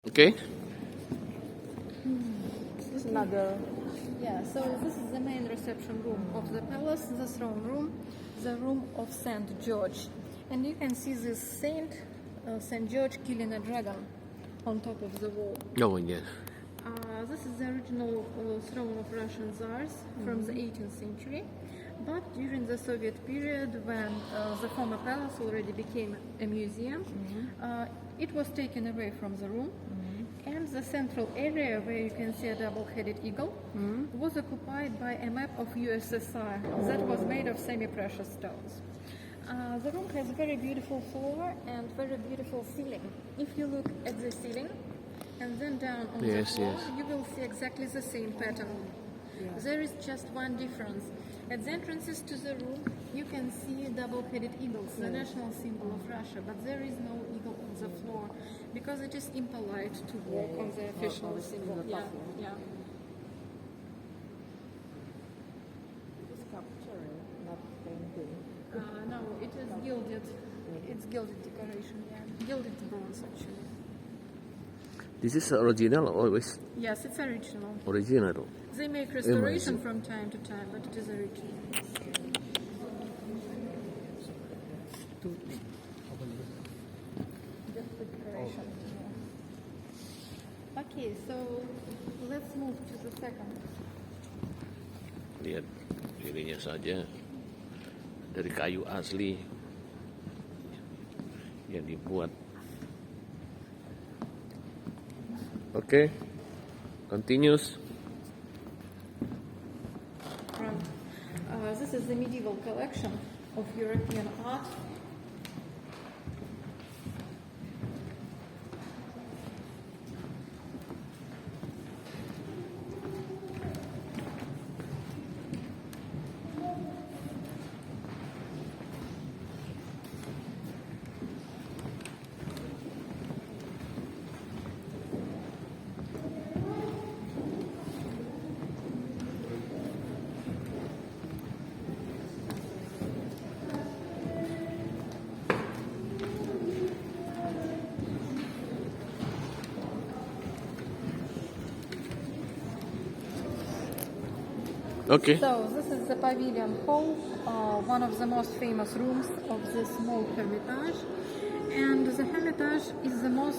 Okay. This is another. Yeah, so this is the main reception room of the palace, the throne room, the room of Saint George. And you can see this Saint George killing a dragon on top of the wall. Oh, yes. This is the original throne of Russian Tsars from the 18th century. But during the Soviet period, when the former palace already became a museum, it was taken away from the room. And the central area, where you can see a double-headed eagle, was occupied by a map of USSR that was made of semi-precious stones. The room has very beautiful floor and very beautiful ceiling. If you look at the ceiling and then down on the floor, you will see exactly the same pattern. There is just one difference. At the entrances to the room, you can see double-headed eagles, the national symbol of Russia, but there is no eagle on the floor because it is impolite to walk on the official symbol. Yeah. Sculpture, not painting. No, it is gilded. It's gilded decoration. Yeah, gilded bronze actually. This is original always. Yes, it's original. Original. They make restoration from time to time, but it is original. Just the decoration. Yeah. Okay, so let's move to the second. Lihat dirinya saja dari kayu asli yang dibuat. Okay, continues. This is the medieval collection of European art. Okay. So this is the pavilion hall, one of the most famous rooms of the small Hermitage. And the Hermitage is the most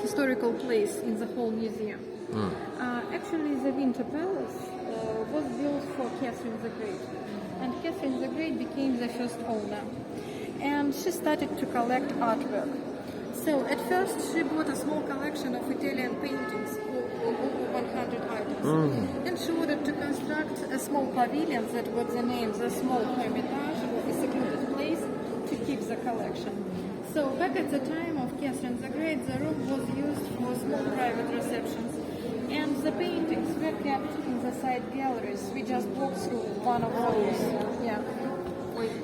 historical place in the whole museum. Actually, the Winter Palace was built for Catherine the Great. And Catherine the Great became the first owner. And she started to collect artwork. So at first she bought a small collection of Italian paintings, over 100 items. And she wanted to construct a small pavilion that was the name, the small Hermitage, a secluded place to keep the collection. So back at the time of Catherine the Great, the room was used for small private receptions. And the paintings were kept in the side galleries. We just walked through one of those. Yeah.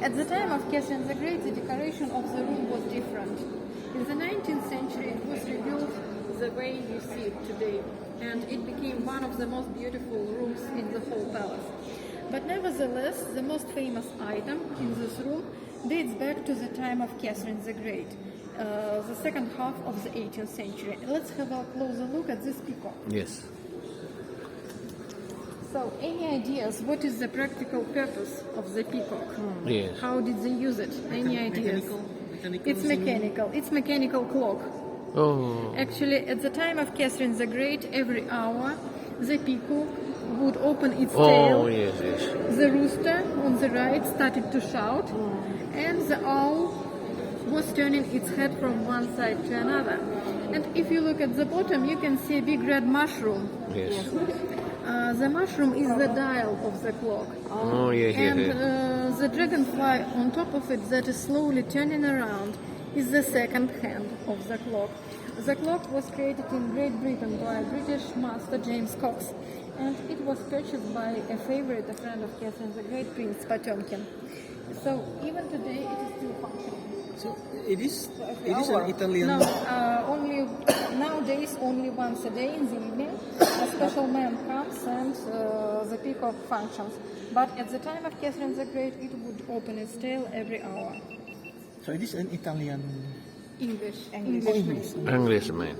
At the time of Catherine the Great, the decoration of the room was different. In the 19th century, it was rebuilt the way you see it today, and it became one of the most beautiful rooms in the whole palace. But nevertheless, the most famous item in this room dates back to the time of Catherine the Great, the second half of the 18th century. Let's have a closer look at this peacock. Yes. So, any ideas? What is the practical purpose of the peacock? Yes. How did they use it? Any ideas? It's mechanical. It's mechanical clock. Oh. Actually, at the time of Catherine the Great, every hour the peacock would open its tail. Oh, yes. The rooster on the right started to shout, and the owl was turning its head from one side to another. And if you look at the bottom, you can see a big red mushroom. Yes. The mushroom is the dial of the clock. Oh, yes. And the dragonfly on top of it that is slowly turning around is the second hand of the clock. The clock was created in Great Britain by British master James Cox, and it was purchased by a favorite, a friend of Catherine the Great, Prince Potemkin. So even today it is still functioning. So it is an Italian. No, nowadays only once a day in the evening, a special man comes and the peacock functions. But at the time of Catherine the Great, it would open its tail every hour. So it is an Italian. English. English. Englishman.